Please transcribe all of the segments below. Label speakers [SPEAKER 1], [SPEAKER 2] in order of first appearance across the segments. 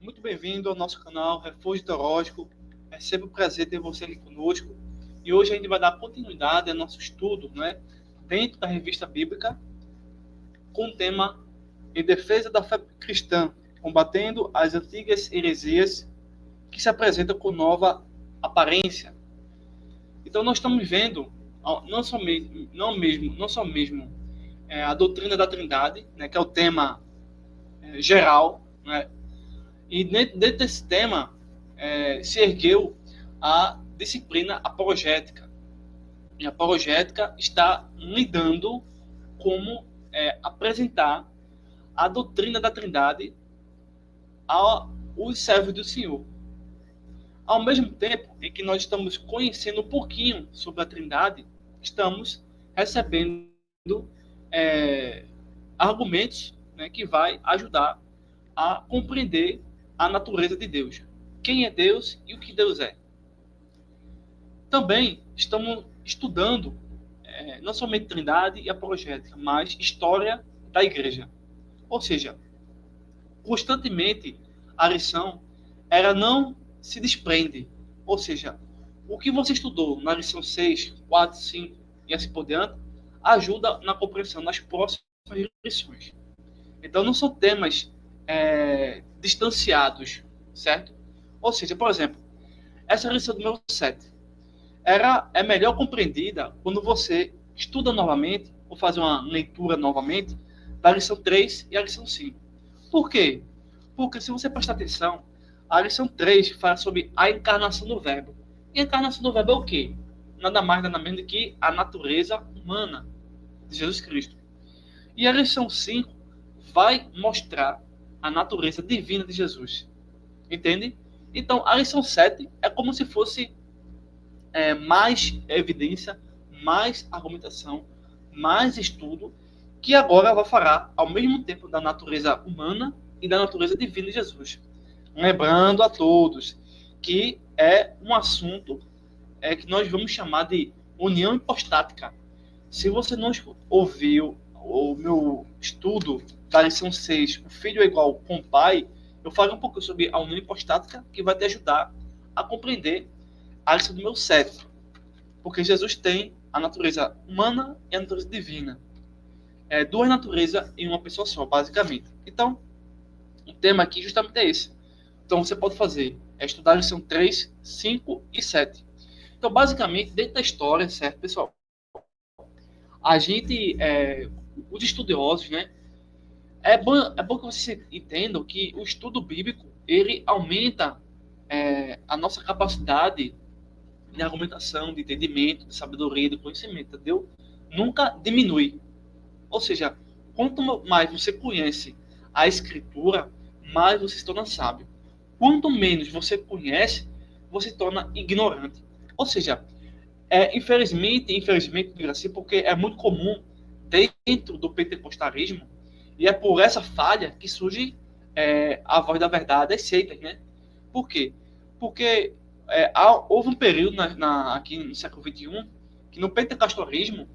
[SPEAKER 1] muito bem-vindo ao nosso canal Refúgio Teológico. É sempre um prazer ter você aqui conosco. E hoje a gente vai dar continuidade ao nosso estudo, dentro da revista bíblica, com o tema Em Defesa da Fé Cristã, combatendo as antigas heresias que se apresentam com nova aparência. Então nós estamos vendo não só mesmo a doutrina da Trindade, que é o tema geral, E dentro desse tema se ergueu a disciplina apologética. E a apologética está lidando como apresentar a doutrina da Trindade aos servos do Senhor. Ao mesmo tempo em que nós estamos conhecendo um pouquinho sobre a Trindade, estamos recebendo argumentos, que vai ajudar a compreender a natureza de Deus. Quem é Deus e o que Deus é. Também estamos estudando não somente Trindade e apologética, mas história da igreja. Ou seja, constantemente a lição ela não se desprende. Ou seja, o que você estudou na lição 6, 4, 5 e assim por diante, ajuda na compreensão das próximas lições. Então não são temas distanciados, certo? Ou seja, por exemplo, essa lição do meu 7 é melhor compreendida quando você estuda novamente, ou faz uma leitura novamente, da lição 3 e a lição 5. Por quê? Porque se você prestar atenção, a lição 3 fala sobre a encarnação do verbo. E a encarnação do verbo é o quê? Nada mais, nada menos do que a natureza humana de Jesus Cristo. E a lição 5 vai mostrar a natureza divina de Jesus. Entende? Então, a lição 7 é como se fosse mais evidência, mais argumentação, mais estudo, que agora vai falar ao mesmo tempo da natureza humana e da natureza divina de Jesus. Lembrando a todos que é um assunto que nós vamos chamar de união hipostática. Se você não ouviu o meu estudo da lição 6, o filho é igual com o pai, eu falo um pouco sobre a união hipostática, que vai te ajudar a compreender a lição do meu 7. Porque Jesus tem a natureza humana e a natureza divina. Duas naturezas em uma pessoa só, basicamente. Então, o tema aqui justamente é esse. Então, você pode fazer, estudar a lição 3, 5 e 7. Então, basicamente, dentro da história, certo, pessoal? A gente, os estudiosos, é bom que vocês entendam que o estudo bíblico, ele aumenta a nossa capacidade de argumentação, de entendimento, de sabedoria, de conhecimento, entendeu? Nunca diminui. Ou seja, quanto mais você conhece a Escritura, mais você se torna sábio. Quanto menos você conhece, você se torna ignorante. Ou seja, infelizmente, assim, porque é muito comum dentro do pentecostalismo, e é por essa falha que surge a voz da verdade, as seitas, né? Por quê? Porque houve um período aqui no século XXI que no pentecostalismo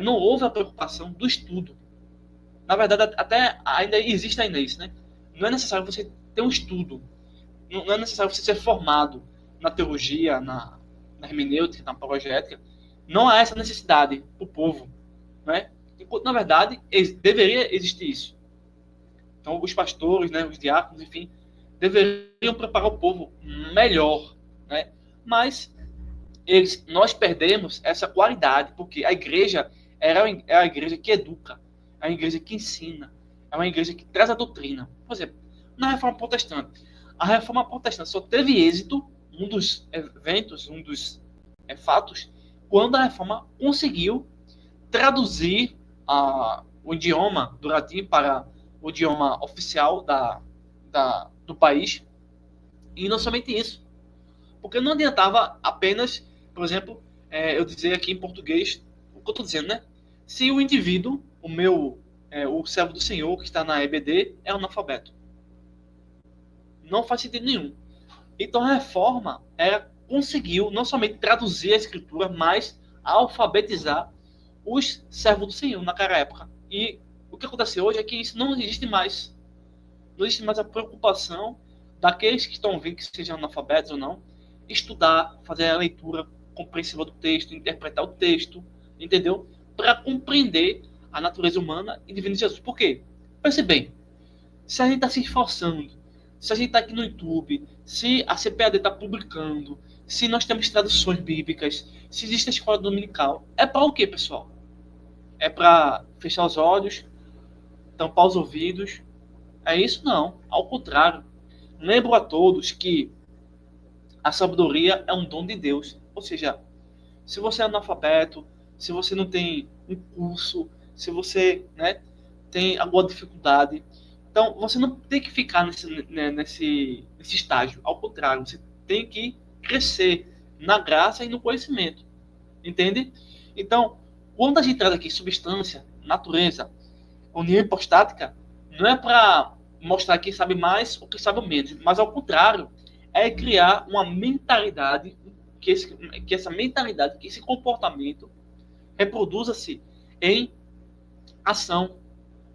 [SPEAKER 1] não houve a preocupação do estudo. Na verdade, até ainda existe ainda isso, né? Não é necessário você ter um estudo, não é necessário você ser formado na teologia, na hermenêutica, na apologética. Não há essa necessidade para o povo, né? Enquanto, na verdade, deveria existir isso. Então, os pastores, os diáconos, enfim, deveriam preparar o povo melhor, né? Mas nós perdemos essa qualidade, porque a igreja é a igreja que educa, é a igreja que ensina, é uma igreja que traz a doutrina. Por exemplo, na Reforma Protestante, a Reforma Protestante só teve êxito, um dos eventos, um dos fatos, quando a Reforma conseguiu traduzir o idioma do latim para o idioma oficial do país. E não somente isso, porque não adiantava apenas, por exemplo, eu dizer aqui em português o que eu estou dizendo, né? Se o indivíduo, o servo do Senhor que está na EBD, é analfabeto. Não faz sentido nenhum. Então a reforma conseguiu não somente traduzir a escritura, mas alfabetizar os servos do Senhor naquela época. E o que acontece hoje é que isso não existe mais. Não existe mais a preocupação daqueles que estão ouvindo, que sejam analfabetos ou não, estudar, fazer a leitura compreensiva do texto, interpretar o texto, entendeu? Para compreender a natureza humana e divina de Jesus. Por quê? Pense bem, se a gente está se esforçando, se a gente está aqui no YouTube, se a CPAD está publicando, se nós temos traduções bíblicas, se existe a escola dominical, é para o quê, pessoal? É para fechar os olhos, tampar os ouvidos? É isso? Não. Ao contrário. Lembro a todos que a sabedoria é um dom de Deus. Ou seja, se você é analfabeto, se você não tem um curso, se você, né, tem alguma dificuldade, então você não tem que ficar nesse estágio. Ao contrário, você tem que crescer na graça e no conhecimento. Entende? Então, quando a gente traz aqui substância, natureza, união hipostática, não é para mostrar quem sabe mais ou quem sabe menos, mas ao contrário, é criar uma mentalidade, que essa mentalidade, que esse comportamento reproduza-se em ação.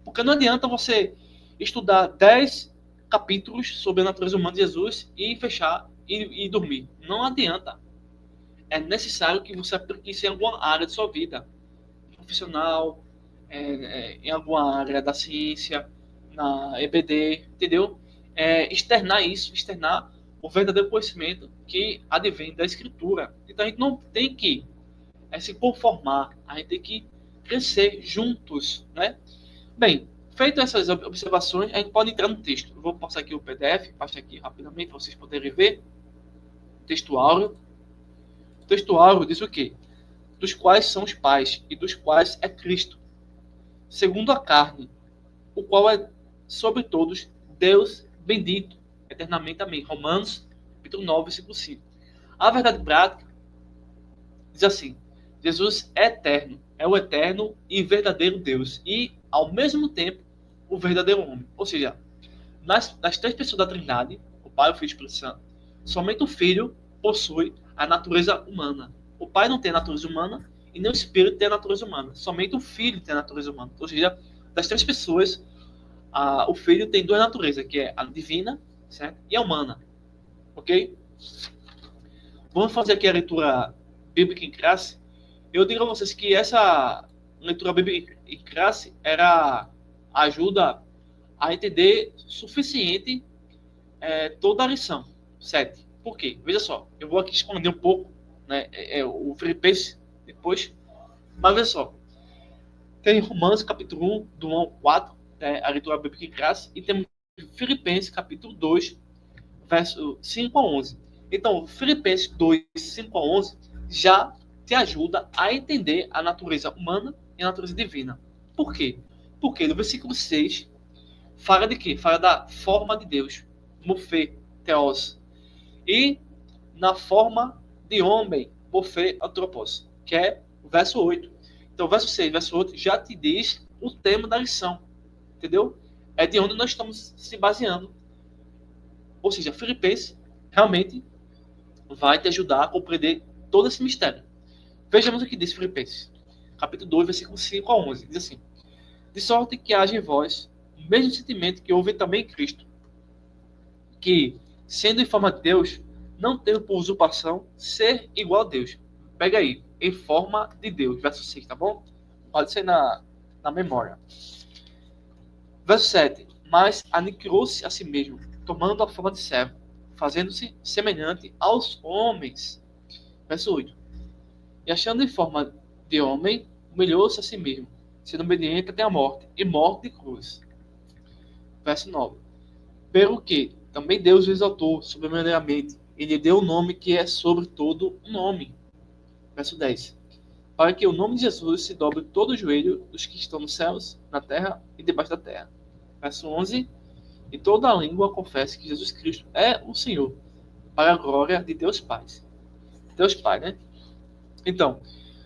[SPEAKER 1] Porque não adianta você estudar 10 capítulos sobre a natureza humana de Jesus e fechar e dormir. Não adianta. É necessário que você aplique isso em alguma área de sua vida. Profissional, em alguma área da ciência, na EBD, entendeu? Externar isso, externar o verdadeiro conhecimento que advém da escritura. Então a gente não tem que se conformar, a gente tem que crescer juntos, né? Bem, feito essas observações, a gente pode entrar no texto. Eu vou passar aqui o PDF, passar aqui rapidamente para vocês poderem ver. Texto áureo. O texto áureo diz o quê? Dos quais são os pais e dos quais é Cristo, segundo a carne, o qual é sobre todos Deus bendito eternamente. Amém. Romanos, capítulo 9, versículo 5. A verdade prática diz assim: Jesus é eterno, é o eterno e verdadeiro Deus e, ao mesmo tempo, o verdadeiro homem. Ou seja, das três pessoas da Trindade, o Pai, o Filho e o Espírito Santo, somente o Filho possui a natureza humana. O Pai não tem a natureza humana e nem o Espírito tem a natureza humana. Somente o Filho tem a natureza humana. Ou seja, das três pessoas, o Filho tem duas naturezas, que é a divina, certo? E a humana. Ok? Vamos fazer aqui a leitura bíblica em classe. Eu digo a vocês que essa leitura bíblica em classe ajuda a entender suficiente toda a lição 7. Por quê? Veja só, eu vou aqui esconder um pouco, né, o Filipenses depois, mas veja só, tem Romanos capítulo 1, do 1 ao 4, a leitura bíblica em classe, e temos Filipenses capítulo 2, verso 5 a 11. Então, Filipenses 2, 5 a 11 já te ajuda a entender a natureza humana e a natureza divina. Por quê? Porque no versículo 6 fala de quê? Fala da forma de Deus, morfê, theos. E na forma de homem, morfê, antropos, que é o verso 8. Então, o verso 6 e verso 8 já te diz o tema da lição. Entendeu? É de onde nós estamos se baseando. Ou seja, Filipenses realmente vai te ajudar a compreender todo esse mistério. Vejamos o que diz Filipenses, capítulo 2, versículo 5 a 11. Diz assim: de sorte que haja em vós o mesmo sentimento que houve também em Cristo, que, sendo em forma de Deus, não teve por usurpação ser igual a Deus. Pega aí, em forma de Deus, verso 6, tá bom? Pode ser na memória. Verso 7. Mas aniquilou-se a si mesmo, tomando a forma de servo, fazendo-se semelhante aos homens. Verso 8. E achando em forma de homem, humilhou-se a si mesmo, sendo obediente até a morte, e morte de cruz. Verso 9. Pelo que também Deus o exaltou sobremaneiramente, e lhe deu o nome que é sobre todo o nome. Verso 10. Para que o nome de Jesus se dobre todo o joelho dos que estão nos céus, na terra e debaixo da terra. Verso 11. E toda a língua confesse que Jesus Cristo é o Senhor, para a glória de Deus Pai. Deus Pai, né? Então,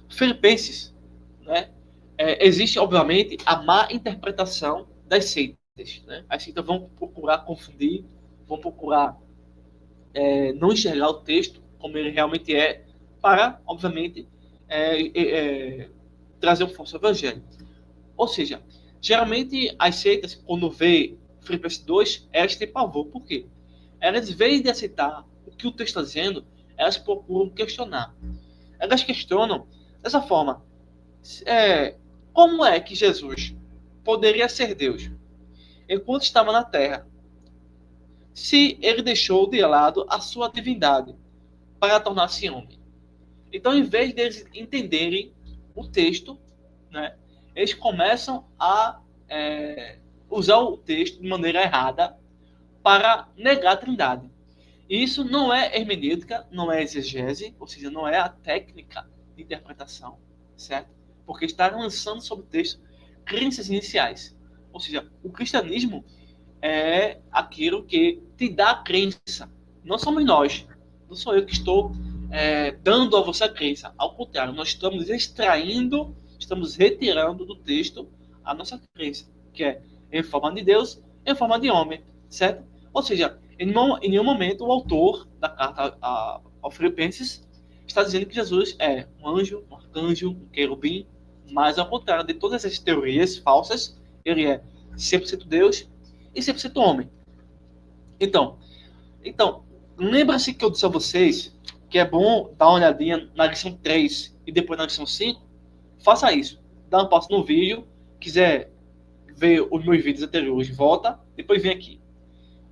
[SPEAKER 1] Filipenses, né? Existe, obviamente, a má interpretação das seitas, né? As seitas vão procurar confundir, vão procurar não enxergar o texto como ele realmente é, para, obviamente, trazer um falso evangelho. Ou seja, geralmente as seitas, quando vê Filipenses 2, elas têm pavor. Por quê? elas, em vez de aceitar o que o texto está dizendo, elas procuram questionar. Elas questionam dessa forma. Como é que Jesus poderia ser Deus enquanto estava na Terra, se ele deixou de lado a sua divindade para tornar-se homem? Então, em vez deles entenderem o texto, né, eles começam a usar o texto de maneira errada para negar a Trindade. Isso não é hermenêutica, não é exegese, ou seja, não é a técnica de interpretação, certo? Porque está lançando sobre o texto crenças iniciais. Ou seja, o cristianismo é aquilo que te dá a crença. Não somos nós. Não sou eu que estou dando a você a crença. Ao contrário, nós estamos extraindo, estamos retirando do texto a nossa crença, que é em forma de Deus, em forma de homem, certo? Ou seja, em nenhum momento o autor da carta aos Filipenses está dizendo que Jesus é um anjo, um arcanjo, um querubim, mas ao contrário de todas essas teorias falsas, ele é 100% Deus e 100% homem. Então, lembra-se que eu disse a vocês que é bom dar uma olhadinha na lição 3 e depois na lição 5? Faça isso. Dá um passo no vídeo. Quiser ver os meus vídeos anteriores, volta, depois vem aqui.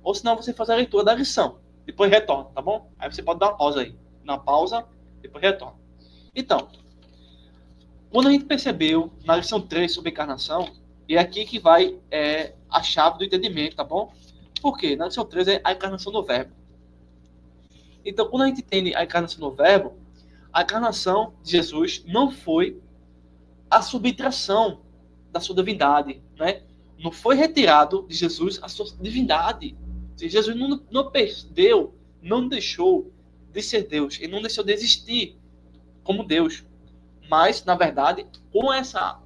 [SPEAKER 1] Ou senão você faz a leitura da lição, depois retorna, tá bom? Aí você pode dar uma pausa aí. Dá uma pausa, depois retorna. Então, quando a gente percebeu na lição 3 sobre encarnação, é aqui que vai a chave do entendimento, tá bom? Por quê? Na lição 3 é a encarnação do verbo. Então, quando a gente entende a encarnação do verbo, a encarnação de Jesus não foi a subtração da sua divindade, né? Não foi retirado de Jesus a sua divindade. Jesus não perdeu, não deixou de ser Deus, ele não deixou de existir como Deus. Mas, na verdade, com essa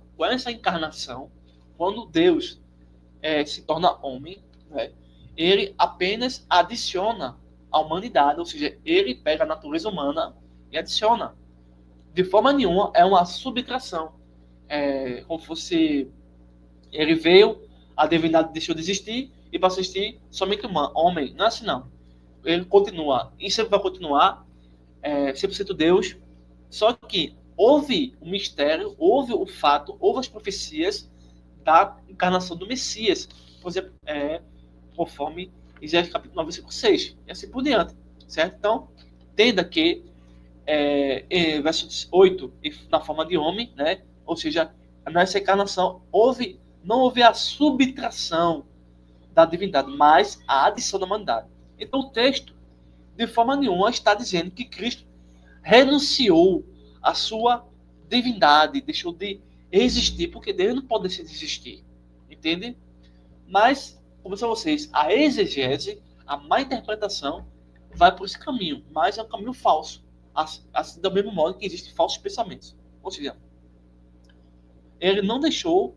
[SPEAKER 1] encarnação, quando Deus se torna homem, né, ele apenas adiciona a humanidade, ou seja, ele pega a natureza humana e adiciona. De forma nenhuma é uma subtração. Como se fosse ele veio, a divindade deixou de existir e passou a existir somente homem. Não é assim, não. Ele continua, e sempre vai continuar 100% Deus, só que houve o mistério, houve o fato, houve as profecias da encarnação do Messias, por exemplo, conforme Isaías capítulo 9, versículo 6, e assim por diante, certo? Então, entenda que em verso 8, na forma de homem, né? Ou seja, nessa encarnação não houve a subtração da divindade, mas a adição da humanidade. Então, o texto, de forma nenhuma, está dizendo que Cristo renunciou à sua divindade, deixou de existir, porque Deus não pode deixar de existir. Entende? Mas, como eu disse a vocês, a exegese, a má interpretação, vai por esse caminho, mas é um caminho falso. Assim, do mesmo modo que existem falsos pensamentos. Ou seja, ele não renunciou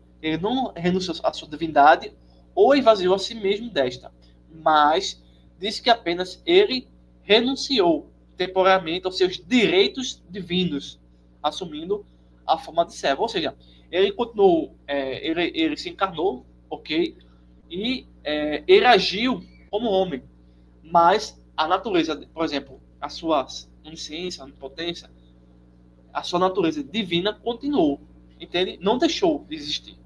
[SPEAKER 1] à sua divindade ou esvaziou a si mesmo desta, mas disse que apenas ele renunciou temporariamente aos seus direitos divinos, assumindo a forma de servo. Ou seja, ele continuou, ele se encarnou, ok? E ele agiu como homem, mas a natureza, por exemplo, a sua onisciência, a onipotência, a sua natureza divina continuou, entende? Não deixou de existir.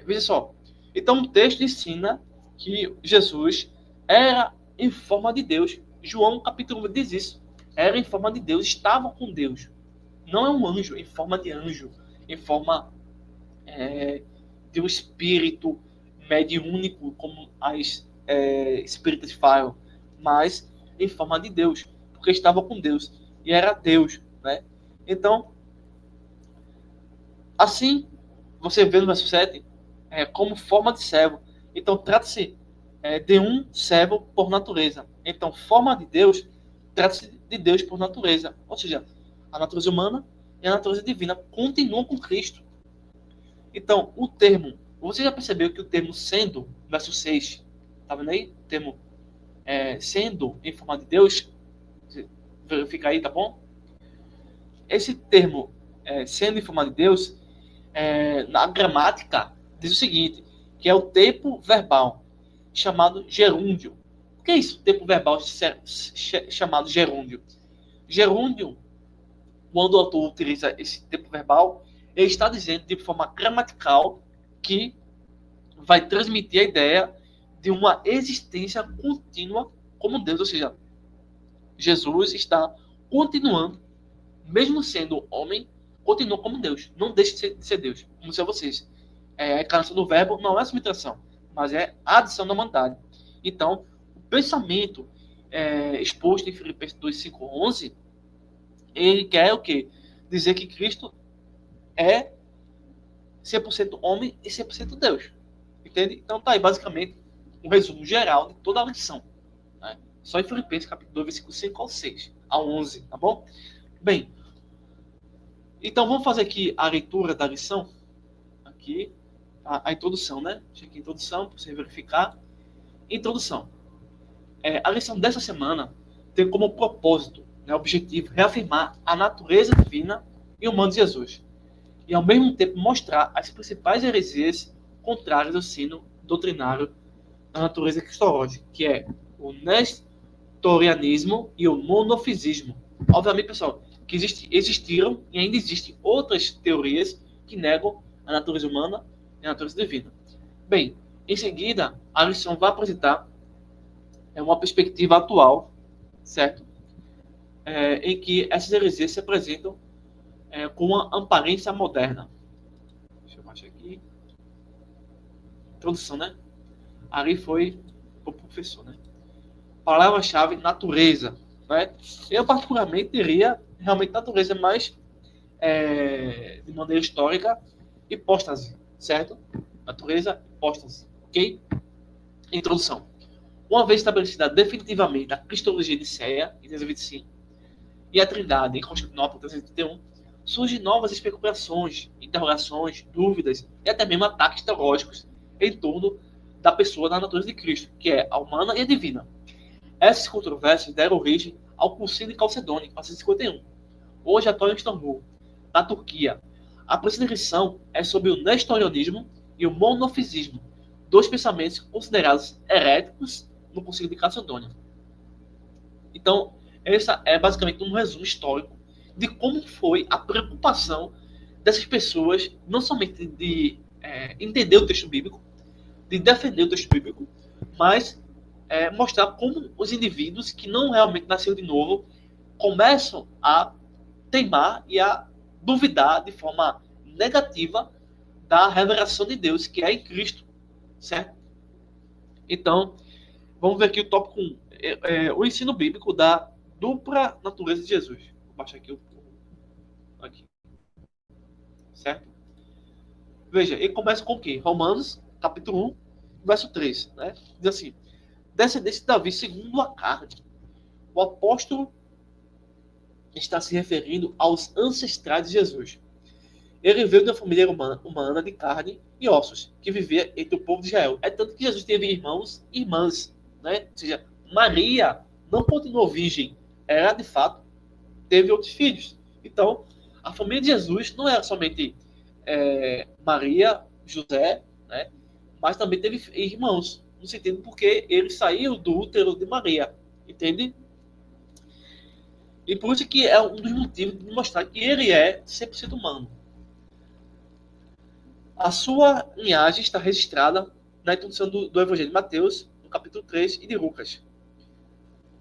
[SPEAKER 1] Veja só. Então, o texto ensina que Jesus era em forma de Deus. João, capítulo 1, diz isso. Era em forma de Deus, estava com Deus. Não é um anjo, em forma de anjo, em forma de um espírito mediúnico, como as espíritas falam, mas em forma de Deus, porque estava com Deus e era Deus, né? Então, assim, você vê no verso 7, como forma de servo. Então, trata-se de um servo por natureza. Então, forma de Deus, trata-se de Deus por natureza. Ou seja, a natureza humana e a natureza divina continuam com Cristo. Então, o termo, você já percebeu que o termo sendo, verso 6, tá vendo aí? O termo sendo em forma de Deus, verifica aí, tá bom? Esse termo, sendo em forma de Deus, na gramática, diz o seguinte, que é o tempo verbal. chamado gerúndio. O que é isso? Tempo verbal chamado gerúndio. Gerúndio, quando o autor utiliza esse tempo verbal, ele está dizendo de forma gramatical que vai transmitir a ideia de uma existência contínua como Deus, ou seja, Jesus está continuando, mesmo sendo homem, continua como Deus, não deixa de ser Deus, como se vocês. A encarnação do verbo não é subtração, mas é a adição da humanidade. Então, o pensamento exposto em Filipenses 2:5-11, ele quer o quê? Dizer que Cristo é 100% homem e 100% Deus. Entende? Então tá aí basicamente um resumo geral de toda a lição. Né? Só em Filipenses capítulo 2, versículo 5 ao 6, ao 11, tá bom? Bem, então vamos fazer aqui a leitura da lição. Aqui, a introdução, né? Deixa aqui a introdução para você verificar. Introdução. A lição dessa semana tem como propósito, né, objetivo, reafirmar a natureza divina e humana de Jesus. E ao mesmo tempo mostrar as principais heresias contrárias ao ensino doutrinário da natureza cristológica, que é o nestorianismo e o monofisismo. Obviamente, pessoal, que existiram e ainda existem outras teorias que negam a natureza humana e a natureza divina. Bem, em seguida, a lição vai apresentar uma perspectiva atual, certo? Em que essas heresias se apresentam com uma aparência moderna. Deixa eu baixar aqui. Introdução, né? Ali foi o professor, né? Palavra-chave, natureza. Né? Eu, particularmente, diria realmente natureza mais de maneira histórica, hipóstase, certo? Natureza, hipóstase, ok? Introdução. Uma vez estabelecida definitivamente a cristologia de Nicéia, em 325, e a Trindade, em Constantinopla, em 331, surgem novas especulações, interrogações, dúvidas e até mesmo ataques teológicos em torno da pessoa da natureza de Cristo, que é a humana e a divina. Essas controvérsias deram origem ao Concílio de Calcedônia, em 451, hoje atual em Istambul, na Turquia. A próxima lição é sobre o nestorianismo e o monofisismo, dois pensamentos considerados heréticos no Concílio de Calcedônia. Então, essa é basicamente um resumo histórico de como foi a preocupação dessas pessoas, não somente de entender o texto bíblico, de defender o texto bíblico, mas mostrar como os indivíduos que não realmente nasceram de novo começam a teimar e a duvidar de forma negativa da revelação de Deus, que é em Cristo, certo? Então, vamos ver aqui o tópico 1. O ensino bíblico da dupla natureza de Jesus. Vou baixar aqui aqui. Certo? Veja, ele começa com o quê? Romanos, capítulo 1, verso 3. Né? Diz assim: descendência de Davi segundo a carne. O apóstolo está se referindo aos ancestrais de Jesus. Ele veio da família humana de carne e ossos, que vivia entre o povo de Israel. É tanto que Jesus teve irmãos e irmãs. Né? Ou seja, Maria não continuou virgem. Ela, de fato, teve outros filhos. Então, a família de Jesus não era somente Maria, José, né? Mas também teve irmãos, no sentido porque ele saiu do útero de Maria, entende? E por isso que é um dos motivos de mostrar que ele é 100% humano. A sua linhagem está registrada na introdução do Evangelho de Mateus, no capítulo 3, e de Lucas.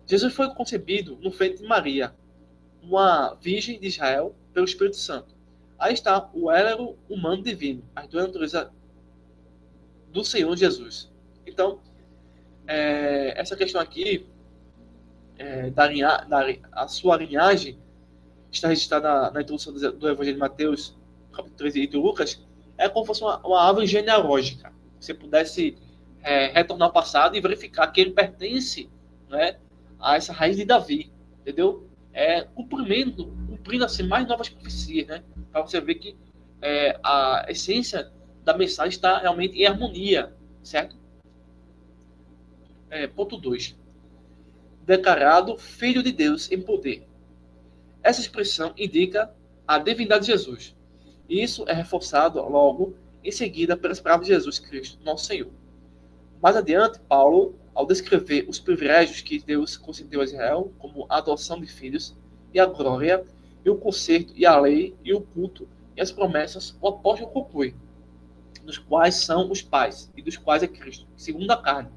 [SPEAKER 1] Jesus foi concebido no ventre de Maria, uma virgem de Israel, pelo Espírito Santo. Aí está o hélero humano divino, as duas naturezas do Senhor Jesus. Então, essa questão aqui, a sua linhagem, está registrada na introdução do Evangelho de Mateus, capítulo 3 e de Lucas, é como se fosse uma árvore genealógica. Se você pudesse retornar ao passado e verificar que ele pertence, né, a essa raiz de Davi, entendeu? Cumprindo assim mais novas profecias, né? Para você ver que a essência da mensagem está realmente em harmonia, certo? Ponto 2. Declarado Filho de Deus em poder. Essa expressão indica a divindade de Jesus. Isso é reforçado logo em seguida pelas palavras de Jesus Cristo, nosso Senhor. Mais adiante, Paulo, ao descrever os privilégios que Deus concedeu a Israel, como a adoção de filhos, e a glória, e o conserto, e a lei, e o culto, e as promessas, o apóstolo conclui, dos quais são os pais, e dos quais é Cristo, segundo a carne,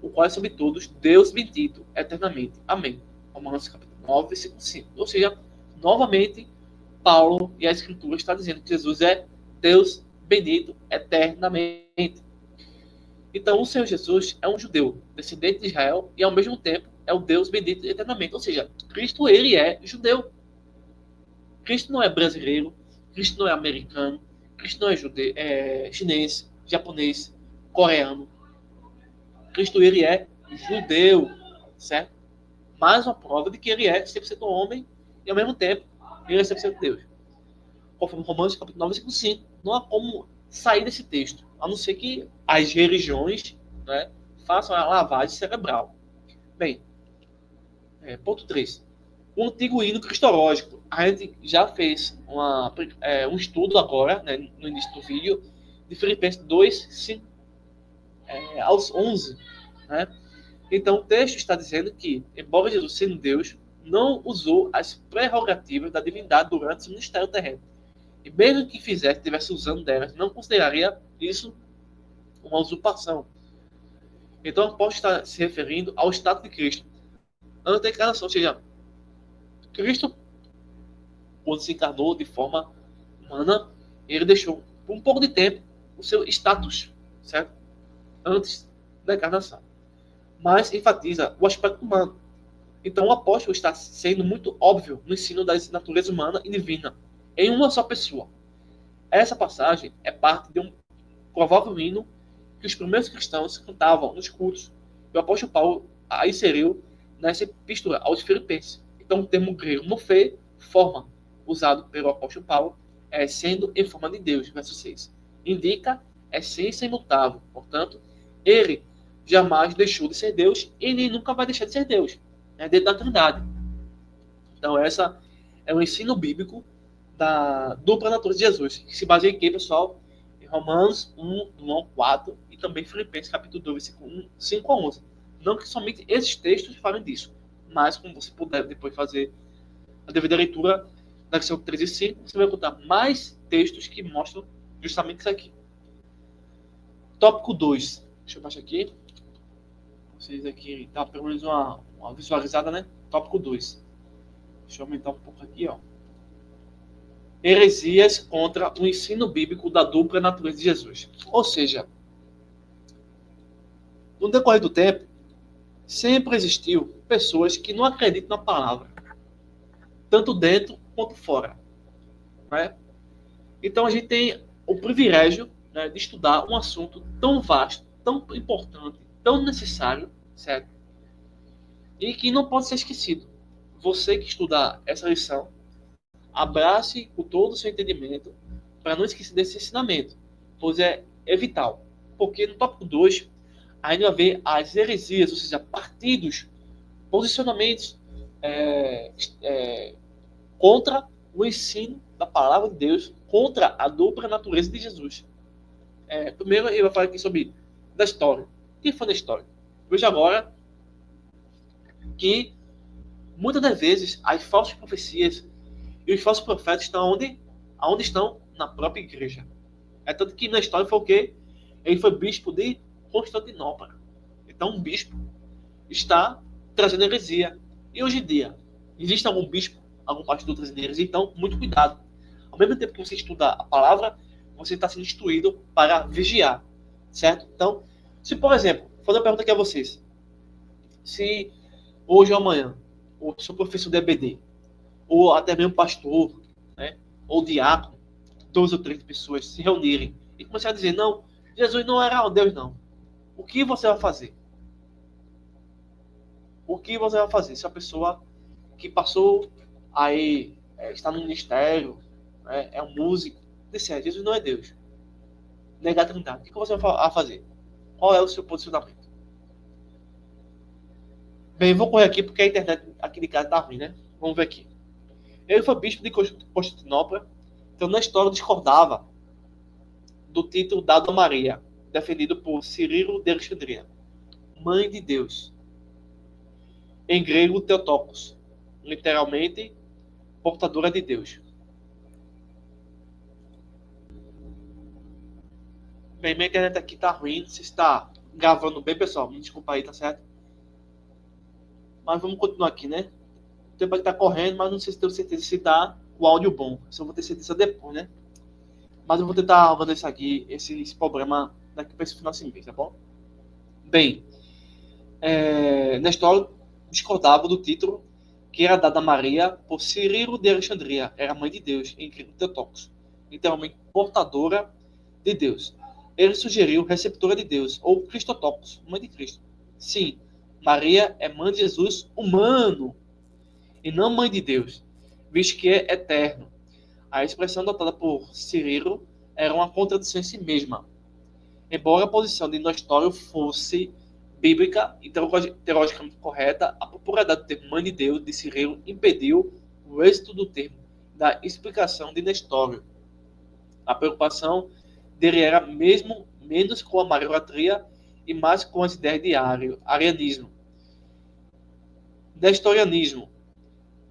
[SPEAKER 1] o qual é sobre todos, Deus bendito eternamente. Amém. Romanos capítulo 9, versículo 5. Ou seja, novamente, Paulo e a Escritura está dizendo que Jesus é Deus bendito eternamente. Então, o Senhor Jesus é um judeu, descendente de Israel, e ao mesmo tempo é o Deus bendito eternamente. Ou seja, Cristo, ele é judeu. Cristo não é brasileiro, Cristo não é americano, Cristo não é judeu, chinês, japonês, coreano. Cristo, ele é judeu, certo? Mais uma prova de que ele é 100% homem e ao mesmo tempo ele é 100% Deus. Conforme Romanos capítulo 9, versículo 5. Não há como sair desse texto, a não ser que as religiões, né, façam a lavagem cerebral. Bem, ponto 3. O antigo hino cristológico. A gente já fez um estudo agora, né, no início do vídeo, de Filipenses 2, 5 aos 11. Né? Então, o texto está dizendo que, embora Jesus sendo Deus, não usou as prerrogativas da divindade durante seu ministério terreno. E mesmo que fizesse, estivesse usando delas, não consideraria isso uma usurpação. Então, o apóstolo está se referindo ao status de Cristo antes da encarnação, ou seja, Cristo, quando se encarnou de forma humana, ele deixou por um pouco de tempo o seu status, certo? Antes da encarnação. Mas enfatiza o aspecto humano. Então, o apóstolo está sendo muito óbvio no ensino da natureza humana e divina, em uma só pessoa. Essa passagem é parte de um provável hino que os primeiros cristãos cantavam nos cultos. E o apóstolo Paulo a inseriu nessa epístola aos Filipenses. Então, o termo grego morfê, forma, usado pelo apóstolo Paulo, sendo em forma de Deus, verso 6. Indica essência imutável. Portanto, ele jamais deixou de ser Deus e nem nunca vai deixar de ser Deus. Dentro da Trindade. Então, essa é o ensino bíblico da dupla natureza de Jesus, que se baseia em quê, pessoal? Em Romanos 1, 1 4 e também Filipenses capítulo 2, versículo 5 a 11. Não que somente esses textos falem disso, mas como você puder depois fazer a devida leitura da lição 3 e 5, você vai encontrar mais textos que mostram justamente isso aqui. Tópico 2. Deixa eu baixar aqui. Vocês aqui, dá pelo menos uma visualizada, né? Tópico 2. Deixa eu aumentar um pouco aqui, ó. Heresias contra o ensino bíblico da dupla natureza de Jesus. Ou seja, no decorrer do tempo, sempre existiu pessoas que não acreditam na palavra, tanto dentro quanto fora. Né? Então a gente tem o privilégio, né, de estudar um assunto tão vasto, tão importante, tão necessário, certo? E que não pode ser esquecido. Você que estudar essa lição, abrace com todo o seu entendimento para não esquecer desse ensinamento, pois é vital. Porque no tópico 2, ainda vai ver as heresias, ou seja, partidos, posicionamentos contra o ensino da palavra de Deus, contra a dupla natureza de Jesus. Primeiro, ele vai falar aqui sobre da história. Quem foi na história? Veja agora que muitas das vezes as falsas profecias e os falsos profetas estão aonde estão? Na própria igreja. Tanto que na história foi o quê? Ele foi bispo de Constantinopla. Então, um bispo está trazendo heresia. E hoje em dia, existe algum bispo, algum pastor trazendo heresia? Então, muito cuidado. Ao mesmo tempo que você estuda a palavra, você está sendo instruído para vigiar. Certo? Então, se, por exemplo, vou fazer uma pergunta aqui a vocês. Se hoje ou amanhã, o seu professor de EBD, ou até mesmo pastor, né, ou diácono, 2 ou 3 pessoas se reunirem e começarem a dizer, não, Jesus não era um Deus, não. O que você vai fazer? O que você vai fazer se a pessoa que passou aí, está no ministério, né, é um músico, disser, Jesus não é Deus, negar a Trindade, o que você vai fazer? Qual é o seu posicionamento? Bem, vou correr aqui porque a internet aqui de casa está ruim, né? Vamos ver aqui. Ele foi bispo de Constantinopla, então na história discordava do título dado a Maria. defendido por Cirilo de Alexandria, mãe de Deus. Em grego, Theotokos, literalmente, portadora de Deus. Bem, minha internet aqui tá ruim, se está gravando bem, pessoal, me desculpa aí, tá certo? Mas vamos continuar aqui, né? O tempo aqui tá correndo, mas não sei se tenho certeza se tá o áudio bom. Isso eu vou ter certeza depois, né? Mas eu vou tentar organizar aqui esse problema daqui para esse final de mês, tá bom? Bem, Nestor discordava do título que era dado a Maria por Cirilo de Alexandria, era mãe de Deus, em grego Theotokos, literalmente portadora de Deus. Ele sugeriu receptora de Deus, ou Cristotokos, mãe de Cristo. Sim, Maria é mãe de Jesus humano, e não mãe de Deus, visto que é eterno. A expressão adotada por Cirilo era uma contradição em si mesma. Embora a posição de Nestório fosse bíblica e teologicamente correta, a popularidade do termo mãe de Deus de Cirilo impediu o êxito do termo da explicação de Nestório. A preocupação dele era mesmo menos com a mariolatria e mais com as ideias de arianismo. Nestorianismo.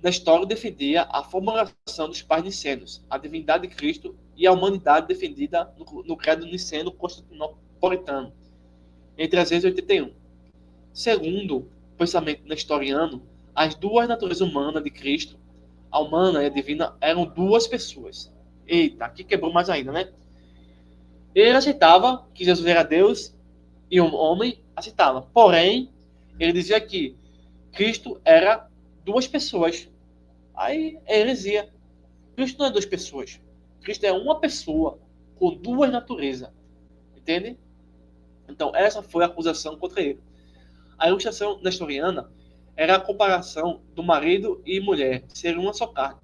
[SPEAKER 1] Nestório defendia a formulação dos pais nicênicos, a divindade de Cristo e a humanidade defendida no credo niceno constantinopolitano, em 381. Segundo o pensamento nestoriano, as duas naturezas humanas de Cristo, a humana e a divina, eram duas pessoas. Eita, aqui quebrou mais ainda, né? Ele aceitava que Jesus era Deus e um homem, aceitava. Porém, ele dizia que Cristo era duas pessoas. Aí é heresia. Cristo não é duas pessoas. Cristo é uma pessoa com duas naturezas. Entende? Então, essa foi a acusação contra ele. A ilustração nestoriana era a comparação do marido e mulher serem uma só carne.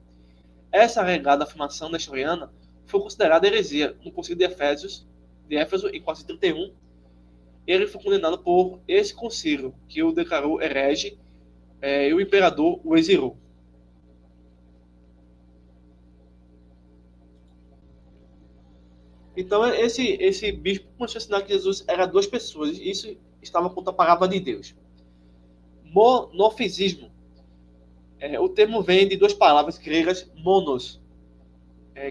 [SPEAKER 1] Essa regada afirmação nestoriana foi considerada heresia no Concílio de Éfeso, em 431. Ele foi condenado por esse concílio, que o declarou herege, e o imperador o exilou. Então, esse bispo começou a ensinar que Jesus era duas pessoas. E isso estava contra a palavra de Deus. Monofisismo. O termo vem de duas palavras gregas, monos,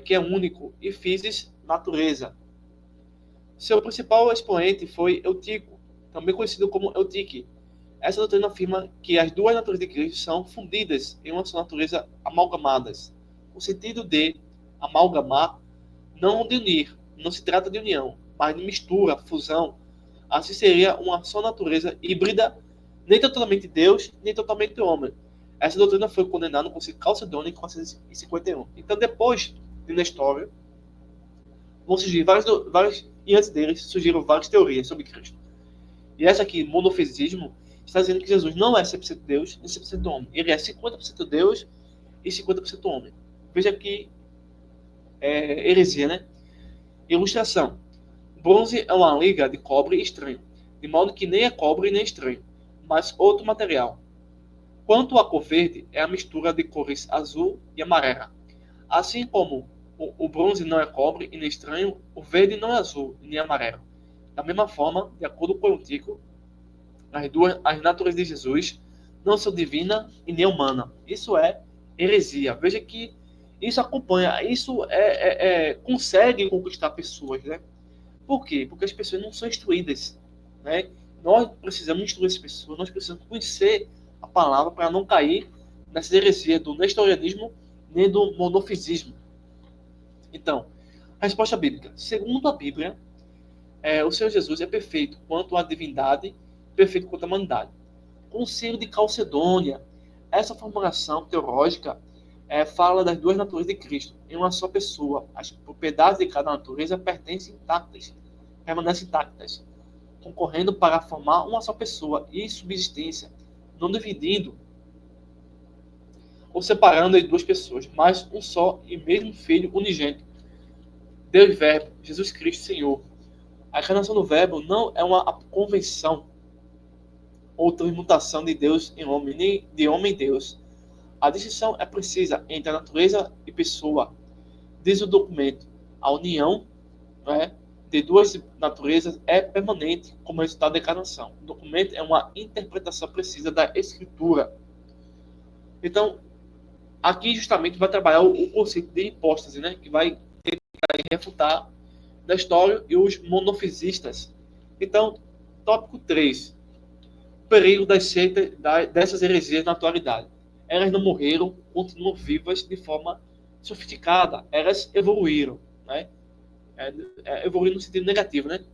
[SPEAKER 1] que é único, e physis, natureza. Seu principal expoente foi Eutico, também conhecido como Eutique. Essa doutrina afirma que as duas naturezas de Cristo são fundidas em uma só natureza, amalgamadas. O sentido de amalgamar, não de unir, não se trata de união, mas de mistura, fusão. Assim seria uma só natureza híbrida, nem totalmente Deus, nem totalmente homem. Essa doutrina foi condenada no Concílio Calcedônio em 451. Então, depois de Nestório, vão surgir vários, e antes deles surgiram várias teorias sobre Cristo. E essa aqui, monofisismo, está dizendo que Jesus não é 100% Deus e 100% homem. Ele é 50% Deus e 50% homem. Veja que heresia, né? Ilustração. Bronze é uma liga de cobre estranho, de modo que nem é cobre nem estranho, mas outro material. Quanto à cor verde, é a mistura de cores azul e amarela. Assim como o bronze não é cobre e nem estranho, o verde não é azul e nem amarelo. Da mesma forma, de acordo com o Eutico, as naturezas de Jesus não são divina e nem humana. Isso é heresia. Veja que isso acompanha, isso consegue conquistar pessoas, né? Por quê? Porque as pessoas não são instruídas, né? Nós precisamos instruir as pessoas, nós precisamos conhecer a palavra para não cair nessa heresia do nestorianismo nem do monofisismo. Então, a resposta bíblica. Segundo a Bíblia, o Senhor Jesus é perfeito quanto à divindade, perfeito quanto à humanidade. Concílio de Calcedônia. Essa formulação teológica fala das duas naturezas de Cristo em uma só pessoa. As propriedades de cada natureza permanecem intactas, concorrendo para formar uma só pessoa e subsistência, não dividindo ou separando as duas pessoas, mas um só e mesmo Filho unigênito, Deus e Verbo, Jesus Cristo Senhor. A encarnação do Verbo não é uma convenção ou transmutação de Deus em homem, nem de homem em Deus. A distinção é precisa entre a natureza e pessoa. Diz o documento, a união de duas naturezas é permanente como resultado da encarnação. O documento é uma interpretação precisa da Escritura. Então, aqui justamente vai trabalhar o conceito de hipóstase, né? Que vai tentar refutar da história e os monofisistas. Então, tópico 3. Perigo das seitas, dessas heresias na atualidade. Elas não morreram, continuam vivas de forma sofisticada. Elas evoluíram, né? Evoluíram no sentido negativo, né?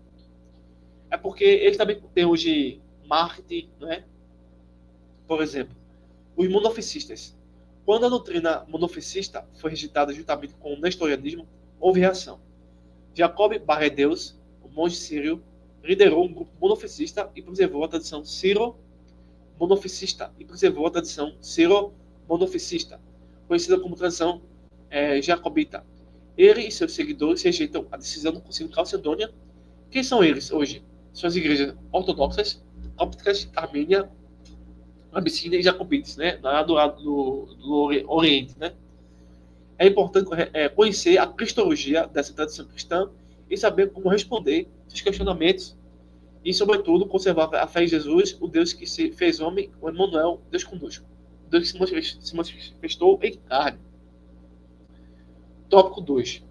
[SPEAKER 1] É porque eles também têm hoje marketing, né? Por exemplo, os monofisistas. Quando a doutrina monofisista foi rejeitada juntamente com o nestorianismo, houve reação. Jacob Barredeus, o monge sírio, liderou um grupo monofisista e preservou a tradição sírio-monofisista conhecida como tradição jacobita. Ele e seus seguidores rejeitam a decisão do Concílio de Calcedônia. Quem são eles hoje? São as igrejas ortodoxas, cópticas, armênia, abissínia e jacobites, né? Lá do Oriente, né? É importante conhecer a cristologia dessa tradição cristã e saber como responder aos questionamentos e, sobretudo, conservar a fé em Jesus, o Deus que se fez homem, o Emmanuel, Deus conosco. Deus que se manifestou em carne. Tópico 2.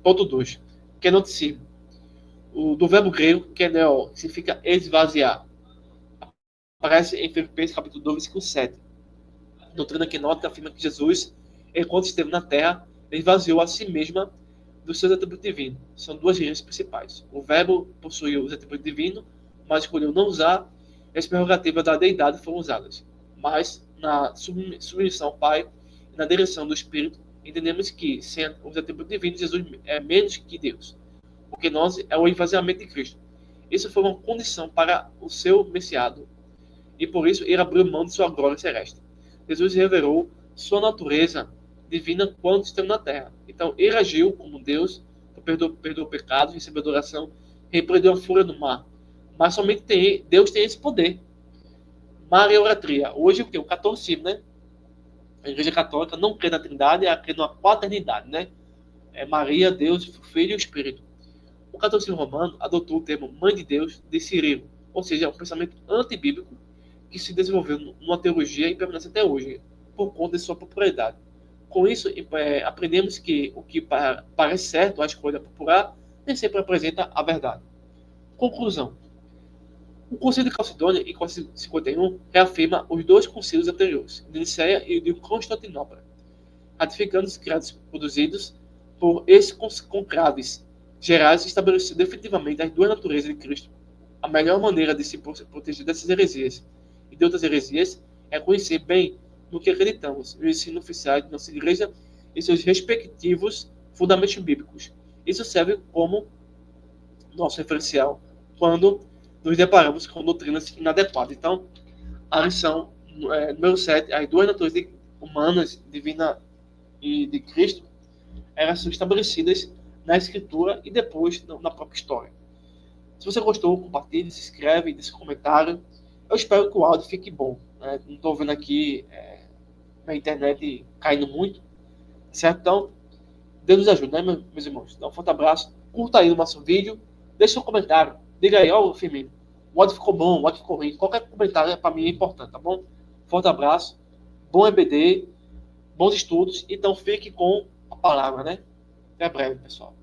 [SPEAKER 1] Ponto 2. Kenoticismo. Do verbo grego, keneo, que significa esvaziar. Aparece em Filipenses capítulo 2, versículo 7. A doutrina kenótica afirma que Jesus, enquanto esteve na Terra, esvaziou a si mesma dos seus atributos divinos. São duas linhas principais. O verbo possuía os atributos divinos, mas escolheu não usar, e as prerrogativas da deidade foram usadas. Mas, na submissão ao Pai e na direção do Espírito, entendemos que, sem os atributos divinos, Jesus é menos que Deus. Porque nós é o esvaziamento de Cristo. Isso foi uma condição para o seu messiado. E por isso ele abriu mão de sua glória celeste. Jesus revelou sua natureza divina quando esteve na terra. Então ele agiu como Deus, perdoou pecados, recebeu adoração, repreendeu a fúria do mar. Mas somente Deus tem esse poder. Mariolatria. Hoje o que? O catolicismo, né? A Igreja Católica não crê na Trindade, ela crê na quaternidade, né? É Maria, Deus, Filho e o Espírito. O catolicismo romano adotou o termo Mãe de Deus de Cirilo, ou seja, é um pensamento antibíblico que se desenvolveu numa teologia e permanece até hoje, por conta de sua popularidade. Com isso, aprendemos que o que parece certo, a escolha popular, nem sempre apresenta a verdade. Conclusão. O Concílio de Calcedônia, em 451, reafirma os dois concílios anteriores, de Nicéia e de Constantinopla, ratificando os credos produzidos por esses conclaves gerais, estabelecendo definitivamente as duas naturezas de Cristo. A melhor maneira de se proteger dessas heresias e de outras heresias é conhecer bem no que acreditamos, o ensino oficial de nossa igreja e seus respectivos fundamentos bíblicos. Isso serve como nosso referencial quando nos deparamos com doutrinas inadequadas. Então, a lição número 7, as duas naturezas humanas, divina e de Cristo, elas são estabelecidas na Escritura e depois na própria história. Se você gostou, compartilhe, se inscreve, deixe um comentário. Eu espero que o áudio fique bom. Né? Não estou vendo aqui na internet caindo muito. Certo? Então, Deus nos ajude, né, meus irmãos? Então, um forte abraço. Curta aí o nosso vídeo. Deixe um comentário. Diga aí, ó, Firmino, o áudio ficou bom, o áudio ficou ruim. Qualquer comentário para mim é importante, tá bom? Forte abraço. Bom EBD. Bons estudos. Então, fique com a palavra, né? Até breve, pessoal.